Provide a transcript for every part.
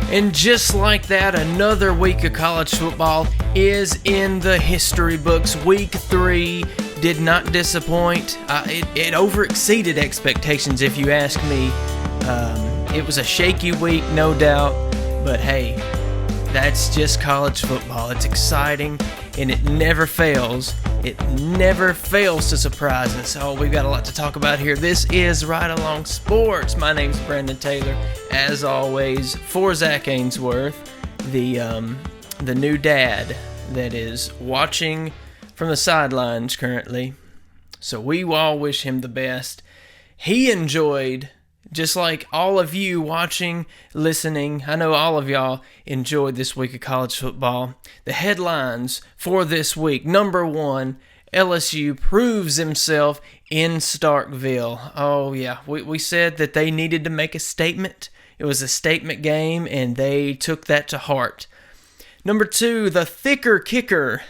And just like that, another week of college football is in the history books. Week 3 did not disappoint. It overexceeded expectations, if you ask me. It was a shaky week, no doubt. But hey, that's just college football. It's exciting, and it never fails. It never fails to surprise us. Oh, we've got a lot to talk about here. This is RideAlong Sports. My name's Brandon Taylor. As always, for Zack Ainsworth, the new dad that is watching from the sidelines currently. So we all wish him the best. He enjoyed, just like all of you watching, listening, I know all of y'all enjoyed this week of college football. The headlines for this week: number 1, LSU proves himself in Starkville. Oh yeah, we said that they needed to make a statement. It was a statement game, and they took that to heart. Number 2, the thicker kicker,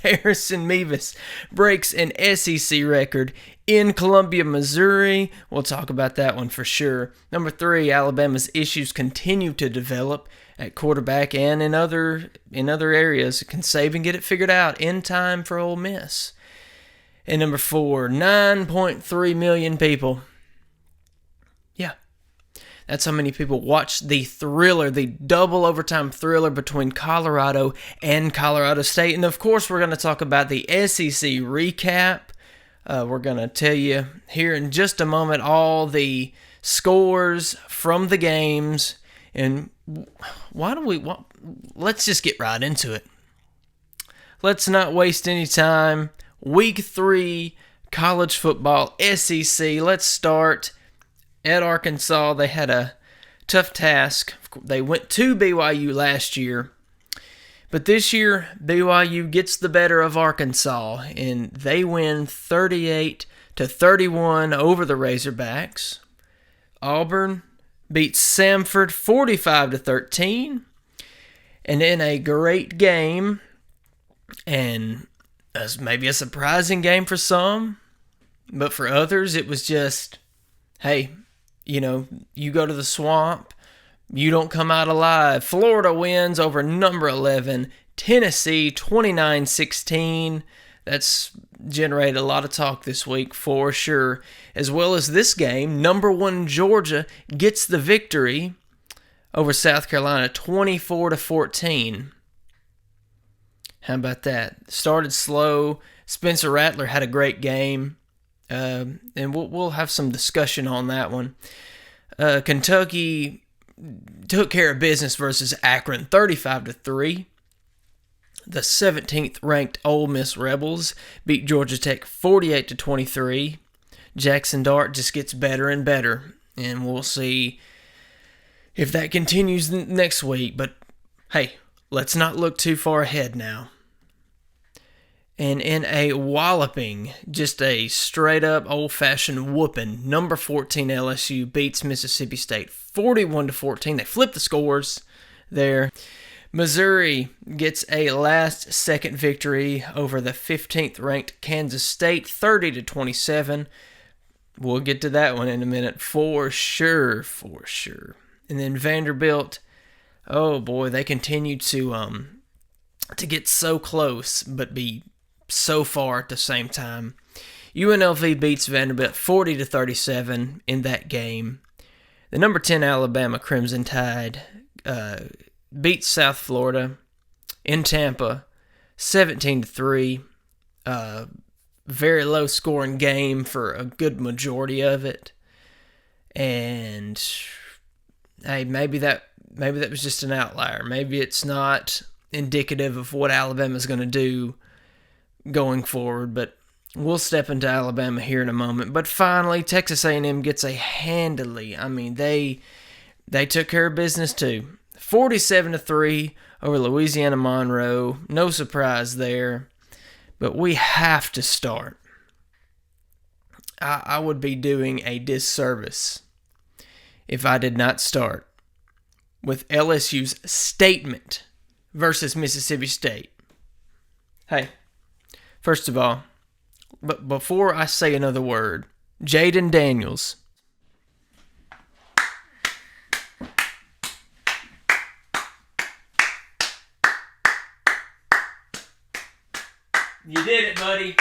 Harrison Mevis, breaks an SEC record in Columbia, Missouri. We'll talk about that one for sure. Number 3, Alabama's issues continue to develop at quarterback and in other areas. Can Saban get it figured out in time for Ole Miss? And number 4, 9.3 million people. Yeah. That's how many people watched the thriller, the double overtime thriller between Colorado and Colorado State. And of course, we're going to talk about the SEC recap. We're going to tell you here in just a moment all the scores from the games. And let's just get right into it. Let's not waste any time. Week 3, college football, SEC. Let's start at Arkansas. They had a tough task. They went to BYU last year, but this year BYU gets the better of Arkansas, and they win 38-31 over the Razorbacks. Auburn beats Samford 45-13, and in a great game, and maybe a surprising game for some, but for others it was just, hey, you go to the swamp, you don't come out alive. Florida wins over number 11, Tennessee 29-16. That's generated a lot of talk this week for sure. As well as this game, number 1 Georgia gets the victory over South Carolina 24-14. How about that? Started slow. Spencer Rattler had a great game. And we'll have some discussion on that one. Kentucky took care of business versus Akron, 35-3. The 17th ranked Ole Miss Rebels beat Georgia Tech 48-23. Jackson Dart just gets better and better, and we'll see if that continues next week. But hey, let's not look too far ahead now. And in a walloping, just a straight-up old-fashioned whooping, number 14 LSU beats Mississippi State 41-14. They flip the scores there. Missouri gets a last-second victory over the 15th-ranked Kansas State, 30-27. We'll get to that one in a minute, for sure. And then Vanderbilt, oh boy, they continue to get so close, but be so far at the same time. UNLV beats Vanderbilt 40-37 in that game. The number 10 Alabama Crimson Tide beats South Florida in Tampa 17-3. Very low scoring game for a good majority of it. And hey, maybe that was just an outlier. Maybe it's not indicative of what Alabama's going to do going forward, but we'll step into Alabama here in a moment. But finally, Texas A&M gets a handily. They took care of business too. 47-3 over Louisiana Monroe. No surprise there. But we have to start. I would be doing a disservice if I did not start with LSU's statement versus Mississippi State. Hey, first of all, but before I say another word, Jayden Daniels. did it, buddy.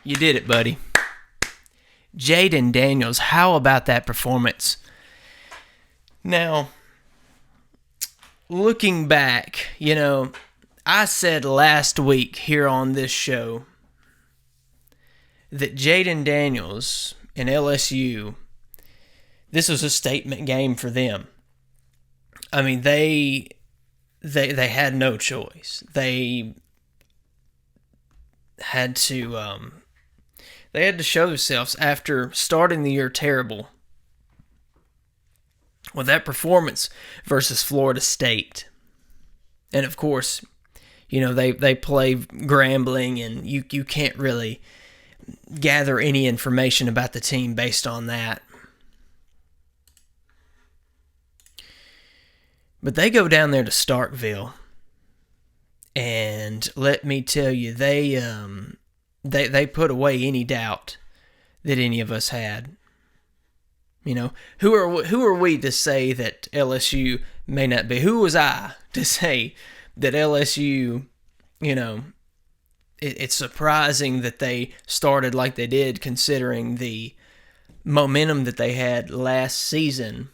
You did it, buddy. Jayden Daniels, how about that performance? Now, looking back, I said last week here on this show that Jayden Daniels and LSU, this was a statement game for them. I mean, they had no choice. They had to show themselves after starting the year terrible with that performance versus Florida State. And of course, they play Grambling, and you can't really gather any information about the team based on that. But they go down there to Starkville, and let me tell you, they put away any doubt that any of us had. Who are we to say that LSU may not be? Who was I to say that LSU, it's surprising that they started like they did considering the momentum that they had last season.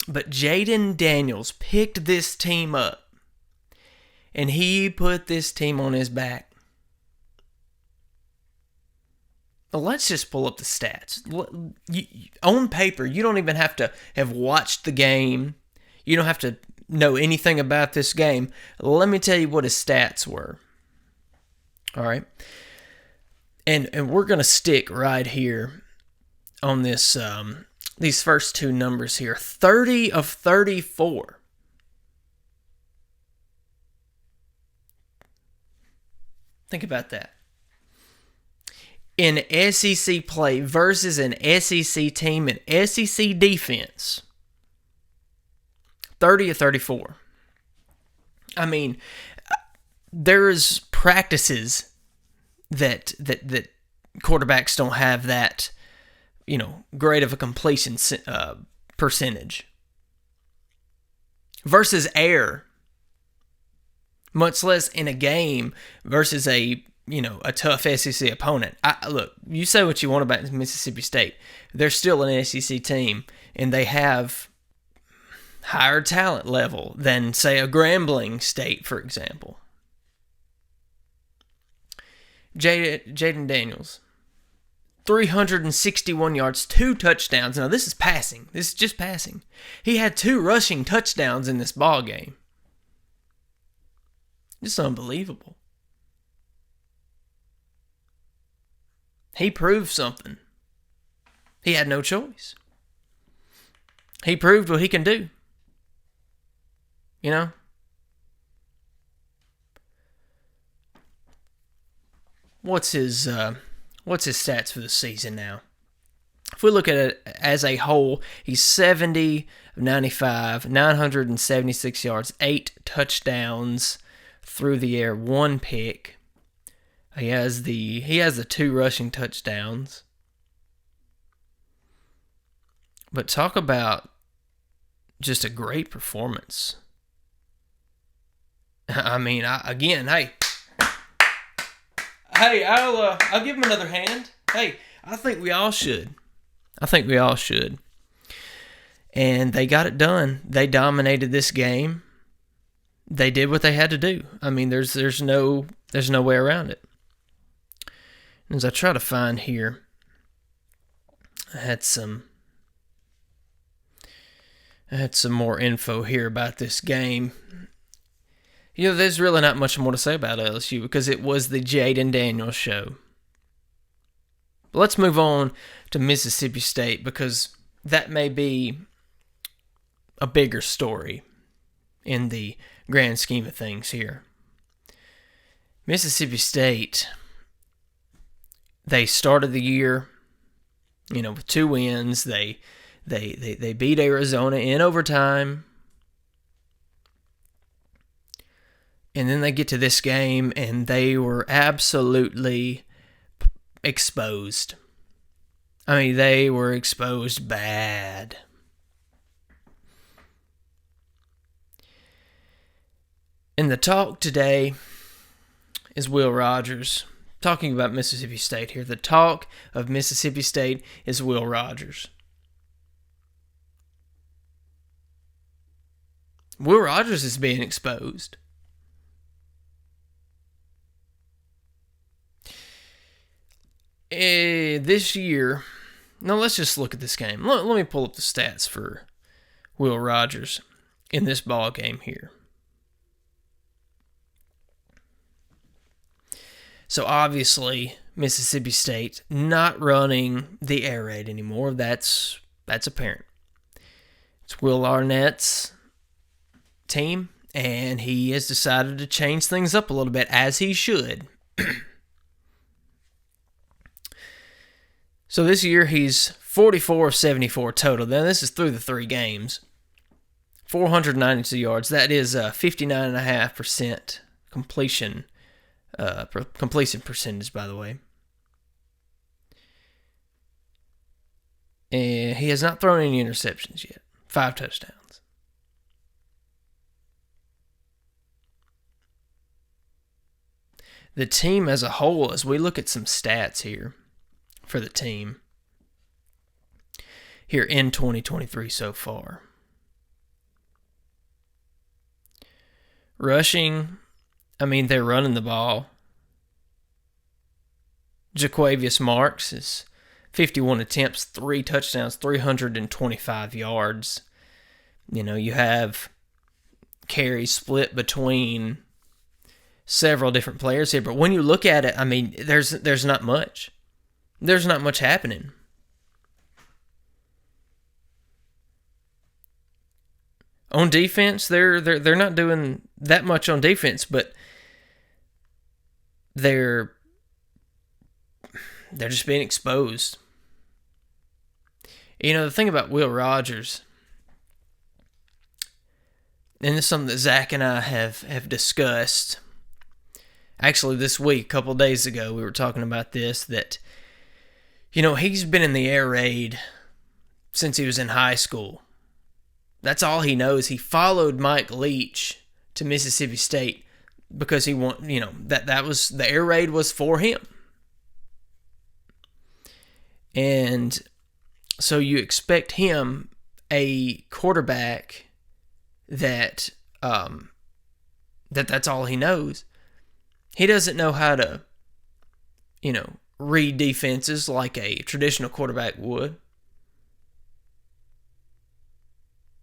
But Jayden Daniels picked this team up, and he put this team on his back. Well, let's just pull up the stats. On paper, you don't even have to have watched the game. You don't have to know anything about this game. Let me tell you what his stats were. All right? And we're going to stick right here on this these first two numbers here. 30 of 34. Think about that. In SEC play versus an SEC team and SEC defense, 30 of 34. I mean, there's practices that quarterbacks don't have that, great of a completion percentage. Versus air, much less in a game versus a tough SEC opponent. Look, you say what you want about Mississippi State. They're still an SEC team, and they have higher talent level than, say, a Grambling State, for example. Jayden Daniels, 361 yards, 2 touchdowns. Now, this is passing. This is just passing. He had 2 rushing touchdowns in this ball game. Just unbelievable. He proved something. He had no choice. He proved what he can do. What's his stats for the season now? If we look at it as a whole, he's 70 of 95, 976 yards, 8 touchdowns through the air, 1 pick. He has the 2 rushing touchdowns. But talk about just a great performance. I mean, I'll give him another hand. Hey, I think we all should. And they got it done. They dominated this game. They did what they had to do. I mean, there's no way around it. As I try to find here, I had some more info here about this game. There's really not much more to say about LSU because it was the Jayden Daniels show. But let's move on to Mississippi State because that may be a bigger story in the grand scheme of things here. Mississippi State, they started the year, with 2 wins. They beat Arizona in overtime. And then they get to this game, and they were absolutely exposed. I mean, they were exposed bad. And the talk today, is Will Rogers. Talking about Mississippi State here. The talk of Mississippi State is Will Rogers. Will Rogers is being exposed. This year, no, let's just look at this game. Let me pull up the stats for Will Rogers in this ball game here. So obviously, Mississippi State not running the air raid anymore. That's apparent. It's Will Arnett's team, and he has decided to change things up a little bit, as he should. So this year he's 44 of 74 total. Now this is through the 3 games. 492 yards. That is 59.5% completion percentage, by the way. And he has not thrown any interceptions yet. 5 touchdowns. The team as a whole, as we look at some stats here for the team here in 2023 so far. Rushing, they're running the ball. Jaquavius Marks is 51 attempts, 3 touchdowns, 325 yards. You have carries split between several different players here, but when you look at it, there's not much. There's not much happening. On defense, they're not doing that much on defense, but they're just being exposed. The thing about Will Rogers, and this is something that Zack and I have discussed. Actually, this week, a couple days ago, we were talking about this, that he's been in the air raid since he was in high school. That's all he knows. He followed Mike Leach to Mississippi State because he that was the air raid was for him. And so you expect him, a quarterback that that's all he knows. He doesn't know how to read defenses like a traditional quarterback would.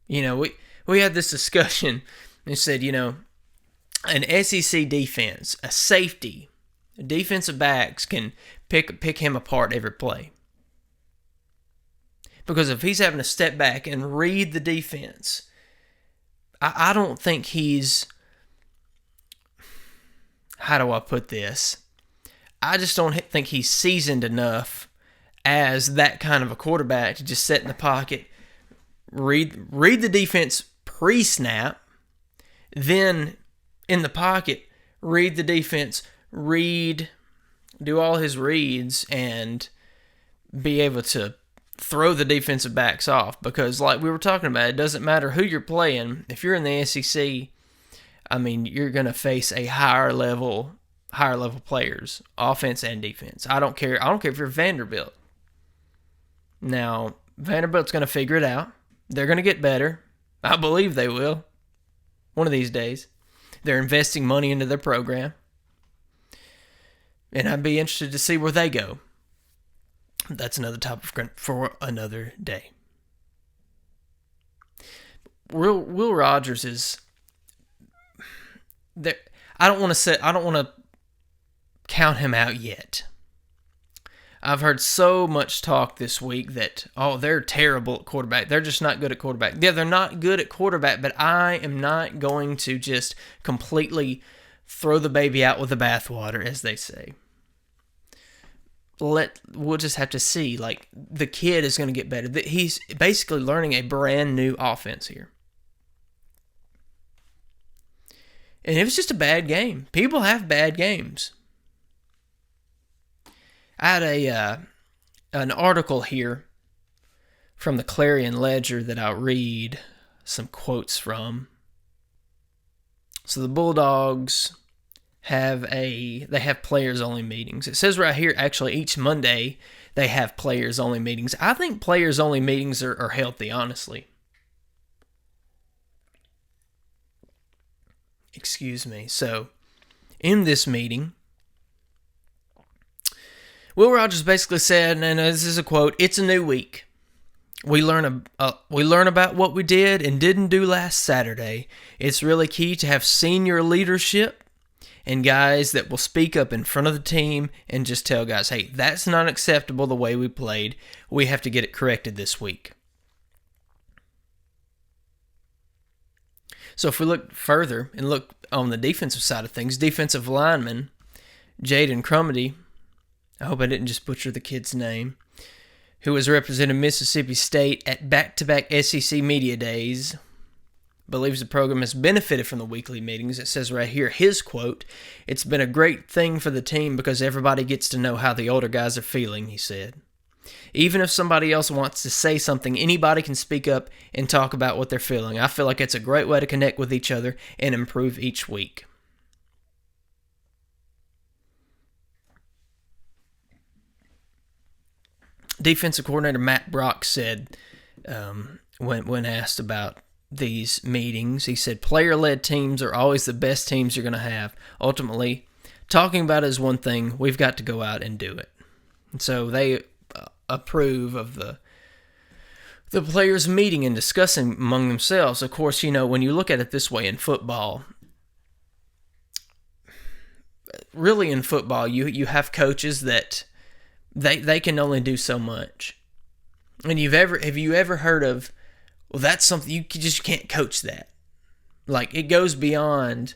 We had this discussion and said, an SEC defense, a safety, defensive backs can pick him apart every play. Because if he's having to step back and read the defense, I don't think he's, how do I put this? I just don't think he's seasoned enough as that kind of a quarterback to just sit in the pocket, read the defense pre-snap, then in the pocket, read the defense, do all his reads, and be able to throw the defensive backs off. Because like we were talking about, it doesn't matter who you're playing. If you're in the SEC, you're going to face a higher level players, offense and defense. I don't care if you're Vanderbilt. Now, Vanderbilt's going to figure it out. They're going to get better. I believe they will. One of these days. They're investing money into their program. And I'd be interested to see where they go. That's another topic for another day. Will Rogers is there. I don't want to count him out yet. I've heard so much talk this week that, they're terrible at quarterback. They're just not good at quarterback. Yeah, they're not good at quarterback, but I am not going to just completely throw the baby out with the bathwater, as they say. We'll just have to see. Like, the kid is going to get better. He's basically learning a brand new offense here. And it was just a bad game. People have bad games. I had an article here from the Clarion Ledger that I'll read some quotes from. So the Bulldogs have players only meetings. It says right here, actually, each Monday they have players only meetings. I think players only meetings are healthy, honestly. Excuse me. So, in this meeting, Will Rogers basically said, and this is a quote, "It's a new week. We learn about what we did and didn't do last Saturday. It's really key to have senior leadership and guys that will speak up in front of the team and just tell guys, hey, that's not acceptable the way we played. We have to get it corrected this week." So if we look further and look on the defensive side of things, defensive lineman Jayden Crumedy, I hope I didn't just butcher the kid's name, who has represented Mississippi State at back-to-back SEC Media Days, believes the program has benefited from the weekly meetings. It says right here, his quote, "It's been a great thing for the team because everybody gets to know how the older guys are feeling," he said. "Even if somebody else wants to say something, anybody can speak up and talk about what they're feeling. I feel like it's a great way to connect with each other and improve each week." Defensive coordinator Matt Brock said, when asked about these meetings, he said, "Player-led teams are always the best teams you're going to have. Ultimately, talking about it is one thing. We've got to go out and do it." And so they approve of the players meeting and discussing among themselves. Of course, when you look at it this way in football, really in football, you have coaches that they can only do so much. And have you ever heard of, well, that's something you just can't coach that. Like, it goes beyond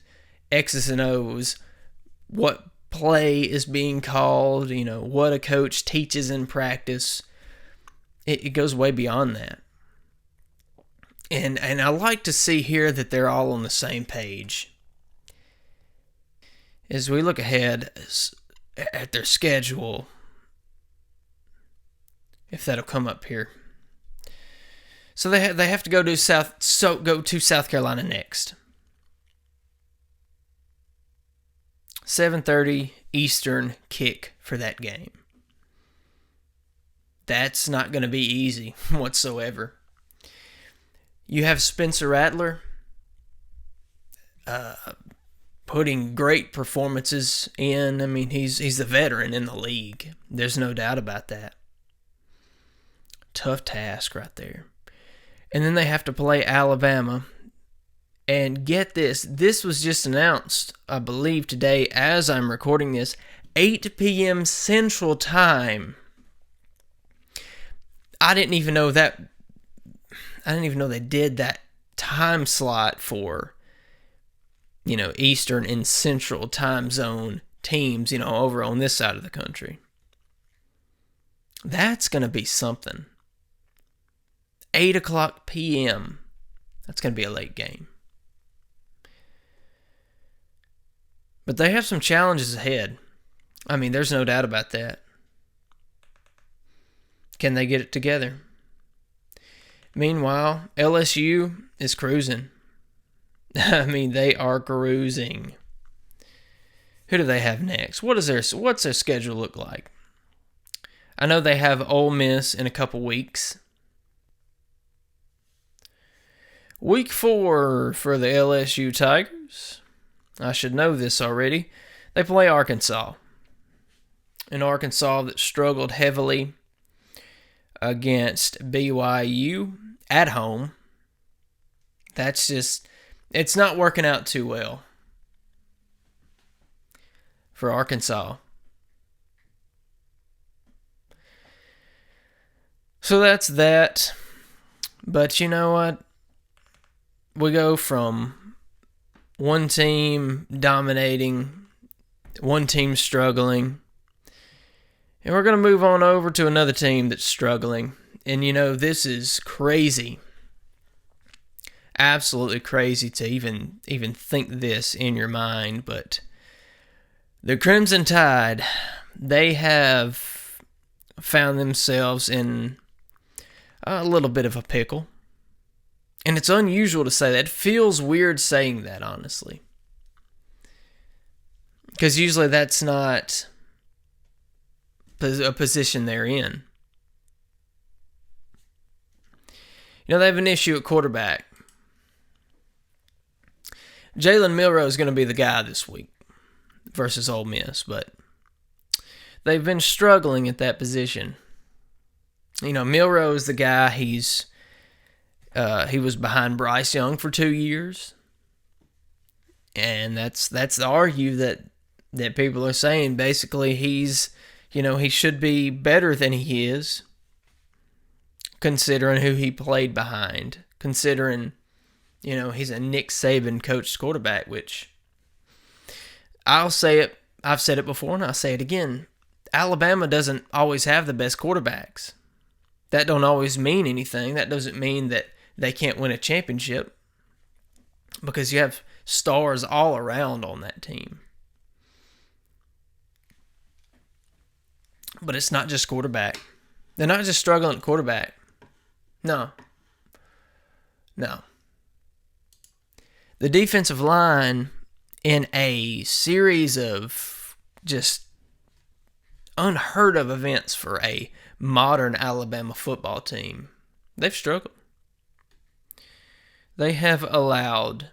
X's and O's, what play is being called, what a coach teaches in practice. It goes way beyond that. And I like to see here that they're all on the same page. As we look ahead at their schedule, if that'll come up here. So they have to go to South Carolina next. 7:30 Eastern kick for that game. That's not going to be easy whatsoever. You have Spencer Rattler putting great performances in. I mean, he's the veteran in the league. There's no doubt about that. Tough task right there. And then they have to play Alabama. And get this, this was just announced, I believe today as I'm recording this, 8 p.m. Central Time. I didn't even know they did that time slot for, Eastern and Central time zone teams, over on this side of the country. That's going to be something. 8 o'clock p.m. That's going to be a late game. But they have some challenges ahead. I mean, there's no doubt about that. Can they get it together? Meanwhile, LSU is cruising. I mean, they are cruising. Who do they have next? What's their schedule look like? I know they have Ole Miss in a couple weeks. Week 4 for the LSU Tigers. I should know this already. They play Arkansas. An Arkansas that struggled heavily against BYU at home. It's not working out too well for Arkansas. So that's that. But you know what? We go from one team dominating, one team struggling, and we're going to move on over to another team that's struggling. And this is crazy. Absolutely crazy to even think this in your mind, but the Crimson Tide, they have found themselves in a little bit of a pickle. And it's unusual to say that. It feels weird saying that, honestly. Because usually that's not a position they're in. They have an issue at quarterback. Jalen Milroe is going to be the guy this week versus Ole Miss, but they've been struggling at that position. Milroe is the guy. He was behind Bryce Young for 2 years, and that's the argue that people are saying. Basically, he should be better than he is, considering who he played behind, considering, he's a Nick Saban coached quarterback, which I'll say it, I've said it before and I'll say it again. Alabama doesn't always have the best quarterbacks. That don't always mean anything. That doesn't mean that they can't win a championship, because you have stars all around on that team. But it's not just quarterback. They're not just struggling at quarterback. No. The defensive line, in a series of just unheard of events for a modern Alabama football team, they've struggled. They have allowed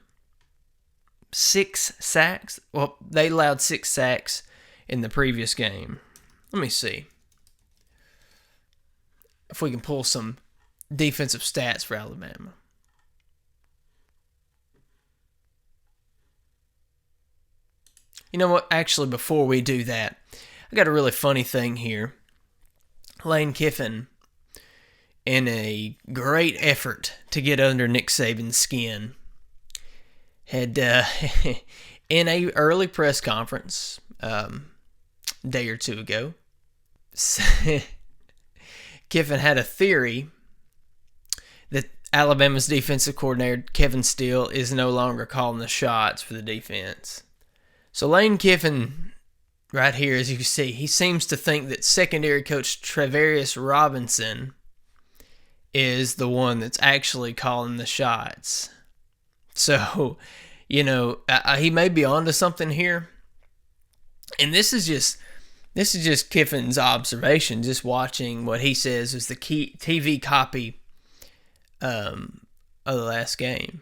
6 sacks. Well, they allowed 6 sacks in the previous game. Let me see if we can pull some defensive stats for Alabama. You know what? Actually, before we do that, I got a really funny thing here. Lane Kiffin, in a great effort to get under Nick Saban's skin, had in a early press conference day or two ago, Kiffin had a theory that Alabama's defensive coordinator, Kevin Steele, is no longer calling the shots for the defense. So Lane Kiffin, right here, as you can see, he seems to think that secondary coach Travarius Robinson is the one that's actually calling the shots. So, he may be onto something here. And this is just Kiffin's observation, just watching what he says is the key TV copy of the last game.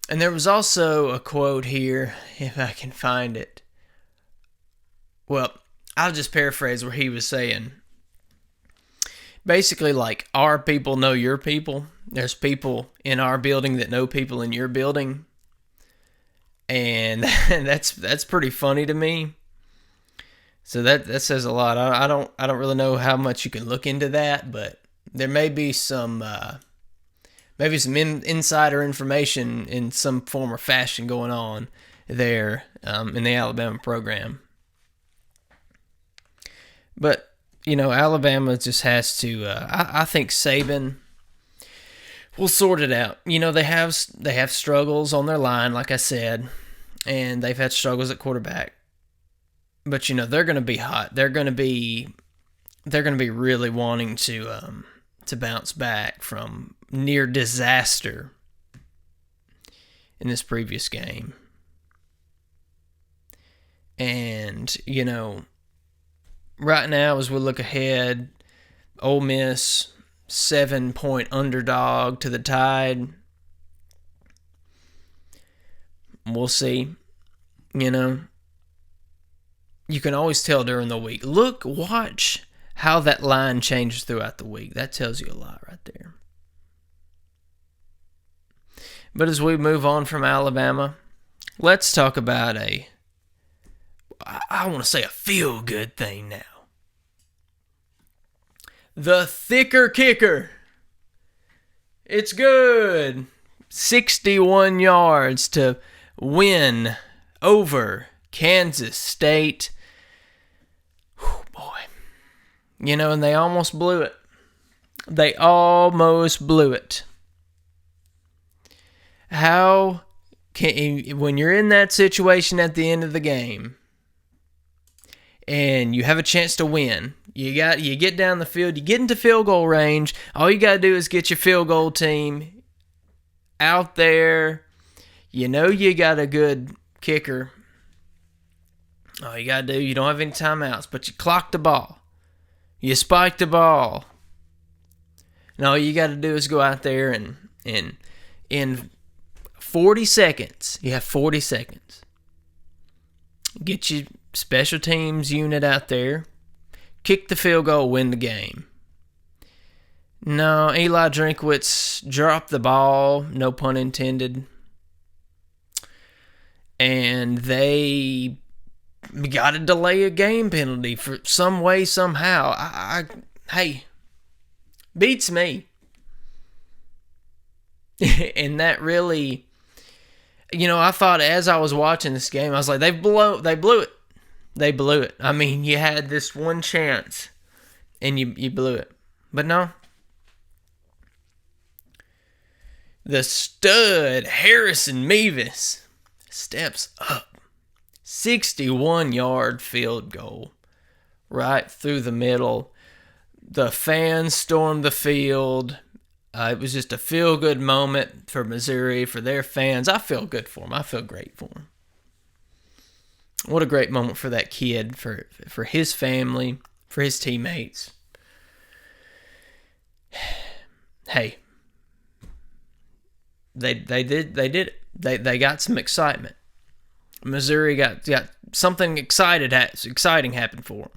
And there was also a quote here, if I can find it. Well, I'll just paraphrase where he was saying, basically, like, our people know your people. There's people in our building that know people in your building. And that's pretty funny to me. So that says a lot. I don't really know how much you can look into that, but there may be some insider information in some form or fashion going on there in the Alabama program. But Alabama just has to. I think Saban will sort it out. They have struggles on their line, like I said, and they've had struggles at quarterback. But they're going to be hot. They're going to be really wanting to bounce back from near disaster in this previous game. And right now, as we look ahead, Ole Miss 7-point underdog to the Tide. We'll see. You can always tell during the week. Watch how that line changes throughout the week. That tells you a lot right there. But as we move on from Alabama, let's talk about I want to say a feel-good thing now. The thicker kicker. It's good. 61 yards to win over Kansas State. Whew, boy. And they almost blew it. How can, when you're in that situation at the end of the game and you have a chance to win, you get down the field, you get into field goal range, all you got to do is get your field goal team out there, You know you got a good kicker. All you got to do, you don't have any timeouts, but you clock the ball. You spike the ball. And all you got to do is go out there and in 40 seconds, you have 40 seconds. Get your special teams unit out there. Kick the field goal, win the game. No, Eli Drinkwitz dropped the ball, no pun intended. And they got to delay a game penalty for some way, somehow. Hey, beats me. And that really, I thought as I was watching this game, I was like, they blew it. They blew it. I mean, you had this one chance, and you blew it. But no. The stud, Harrison Mevis, steps up. 61-yard field goal. Right through the middle. The fans stormed the field. It was just a feel-good moment for Missouri, for their fans. I feel good for them. I feel great for them. What a great moment for that kid, for his family, for his teammates. Hey, they did it. They got some excitement. Missouri got something exciting happened for them.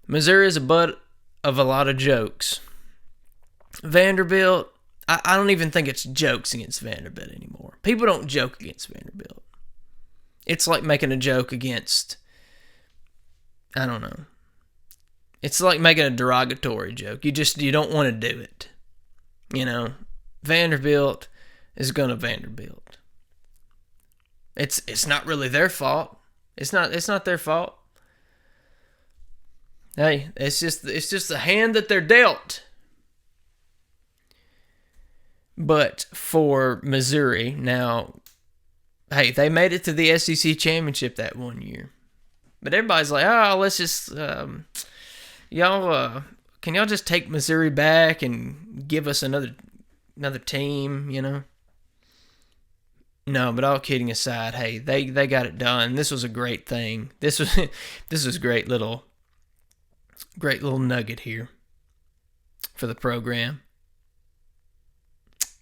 Missouri is a butt of a lot of jokes. Vanderbilt, I don't even think it's jokes against Vanderbilt anymore. People don't joke against Vanderbilt. It's like making a joke against, I don't know. It's like making a derogatory joke. You don't want to do it. Vanderbilt is gonna Vanderbilt. It's not really their fault. It's not their fault. Hey, it's just the hand that they're dealt. But for Missouri, now, hey, they made it to the SEC championship that one year. But everybody's like, let's just, can y'all just take Missouri back and give us another team, No, but all kidding aside, hey, they got it done. This was a great thing. This was great little nugget here for the program.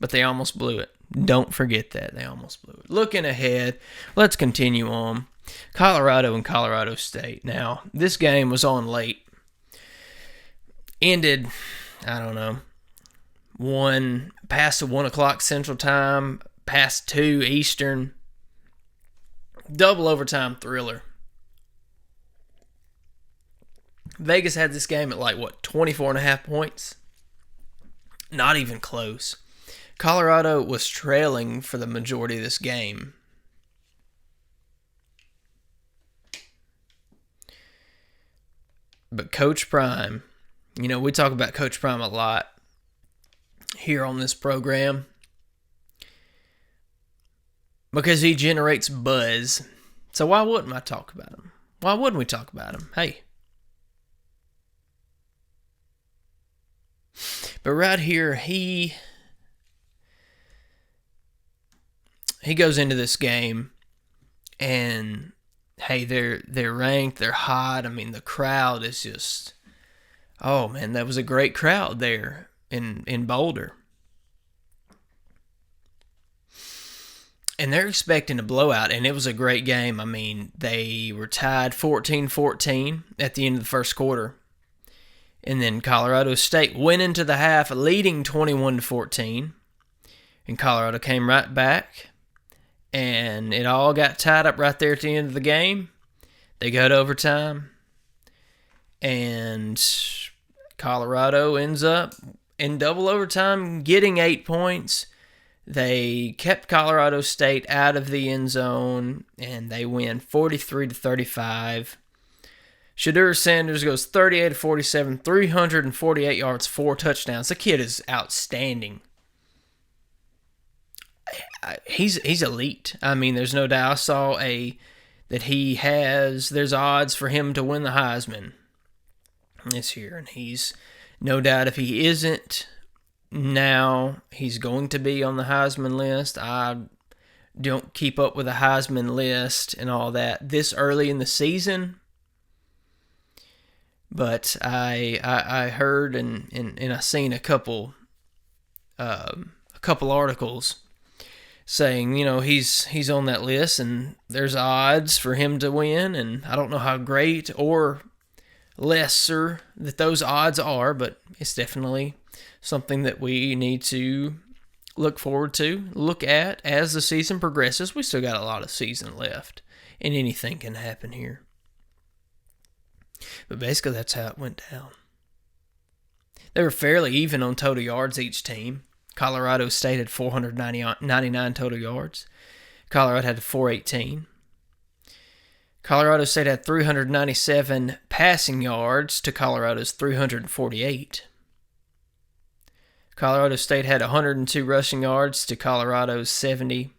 But they almost blew it. Don't forget that. They almost blew it. Looking ahead, let's continue on. Colorado and Colorado State. Now, this game was on late. Ended, I don't know, past 1 o'clock Central Time, past 2 Eastern. Double overtime thriller. Vegas had this game at 24.5 points? Not even close. Colorado was trailing for the majority of this game. But Coach Prime, we talk about Coach Prime a lot here on this program because he generates buzz. So why wouldn't I talk about him? Why wouldn't we talk about him? Hey. But right here, he goes into this game, and hey, they're ranked, they're hot. I mean, the crowd is just, oh man, that was a great crowd there in Boulder. And they're expecting a blowout, and it was a great game. I mean, they were tied 14-14 at the end of the first quarter. And then Colorado State went into the half leading 21-14. And Colorado came right back. And it all got tied up right there at the end of the game. They go to overtime. And Colorado ends up in double overtime getting 8 points. They kept Colorado State out of the end zone, and they win 43-35. Shedeur Sanders goes 38-47, 348 yards, 4 touchdowns. The kid is outstanding. He's elite. I mean, there's no doubt. I saw there's odds for him to win the Heisman this year, and he's no doubt if he isn't now, he's going to be on the Heisman list. I don't keep up with the Heisman list and all that this early in the season. But I heard and I seen a couple articles saying, he's on that list and there's odds for him to win, and I don't know how great or lesser that those odds are, but it's definitely something that we need to look forward to, look at as the season progresses. We still got a lot of season left, and anything can happen here. But basically, that's how it went down. They were fairly even on total yards, each team. Colorado State had 499 total yards. Colorado had 418. Colorado State had 397 passing yards to Colorado's 348. Colorado State had 102 rushing yards to Colorado's 70.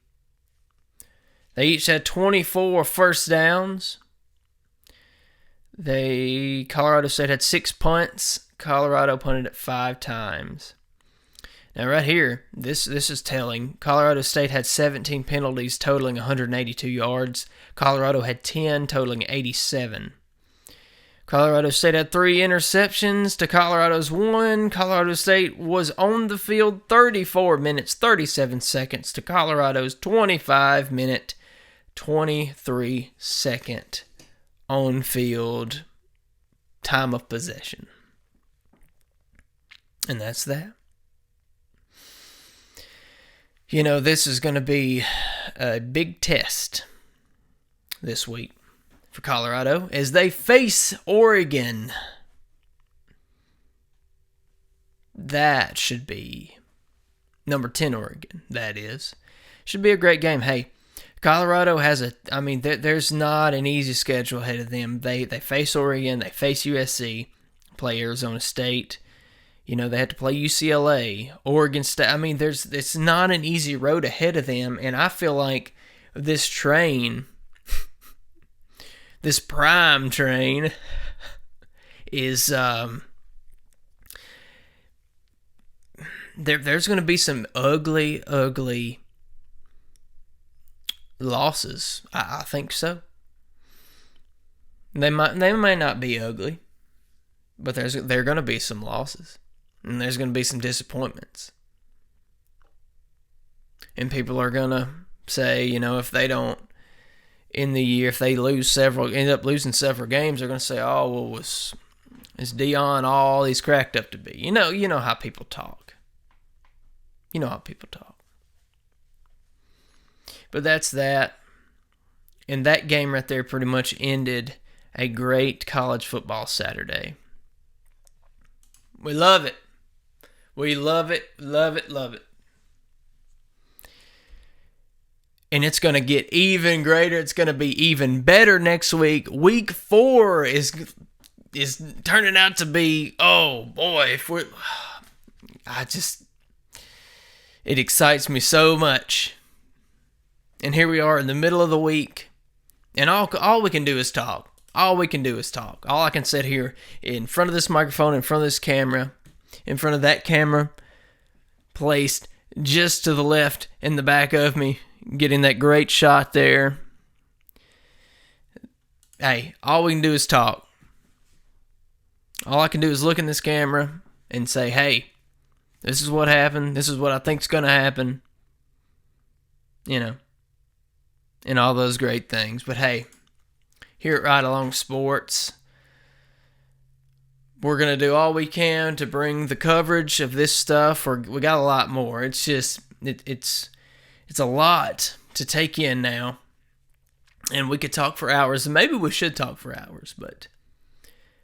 They each had 24 first downs. Colorado State had 6 punts. Colorado punted it 5 times. Now right here, this is telling. Colorado State had 17 penalties totaling 182 yards. Colorado had 10 totaling 87. Colorado State had 3 interceptions to Colorado's 1. Colorado State was on the field 34 minutes, 37 seconds to Colorado's 25-minute, 23-second on-field time of possession. And that's that. This is going to be a big test this week for Colorado as they face Oregon. That should be number 10 Oregon, that is. Should be a great game. Hey, Colorado has there's not an easy schedule ahead of them. They face Oregon, they face USC, play Arizona State. They had to play UCLA, Oregon State. It's not an easy road ahead of them, and I feel like this train, this prime train, is there's going to be some ugly losses. I think so. They might not be ugly, but there are going to be some losses. And there's going to be some disappointments. And people are going to say, if they don't, in the year, if they end up losing several games, they're going to say, oh, well, is Deion all he's cracked up to be? You know how people talk. But that's that. And that game right there pretty much ended a great college football Saturday. We love it. We love it, love it, love it. And it's going to get even greater. It's going to be even better next week. Week 4 is turning out to be, oh boy, it excites me so much. And here we are in the middle of the week, and all we can do is talk. All I can sit here in front of this microphone, in front of this camera, in front of that camera, placed just to the left in the back of me, getting that great shot there. Hey, all we can do is talk. All I can do is look in this camera and say, hey, this is what happened. This is what I think's going to happen. And all those great things. But hey, here at RideAlong Sports, we're going to do all we can to bring the coverage of this stuff. We got a lot more. It's just, it's a lot to take in now. And we could talk for hours. And maybe we should talk for hours. But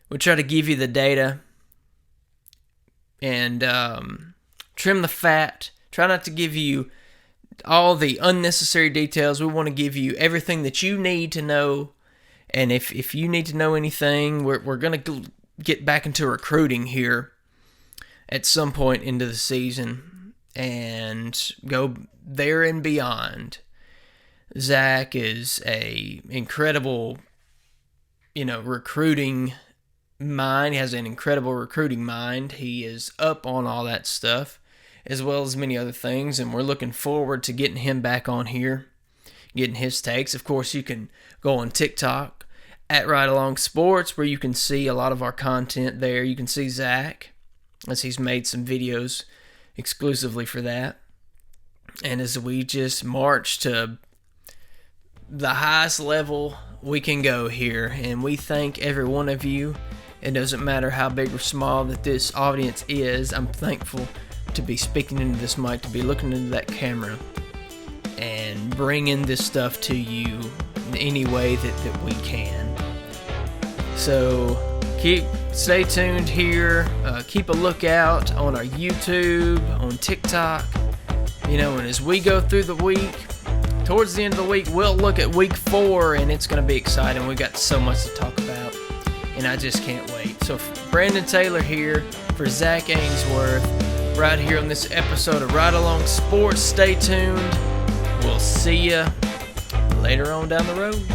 we'll try to give you the data and trim the fat. Try not to give you all the unnecessary details. We want to give you everything that you need to know. And if you need to know anything, we're going to get back into recruiting here at some point into the season and go there and beyond. Zack is a incredible, recruiting mind. He has an incredible recruiting mind. He is up on all that stuff, as well as many other things, and we're looking forward to getting him back on here getting his takes. Of course, you can go on TikTok at RideAlong Sports, where you can see a lot of our content there. You can see Zack, as he's made some videos exclusively for that. And as we just march to the highest level we can go here, and we thank every one of you. It doesn't matter how big or small that this audience is. I'm thankful to be speaking into this mic, to be looking into that camera, and bringing this stuff to you in any way that we can. So stay tuned here. Keep a lookout on our YouTube, on TikTok. And as we go through the week, towards the end of the week, we'll look at week 4, and it's going to be exciting. We've got so much to talk about, and I just can't wait. So Brandon Taylor here for Zack Ainsworth, right here on this episode of RideAlong Sports. Stay tuned. We'll see you later on down the road.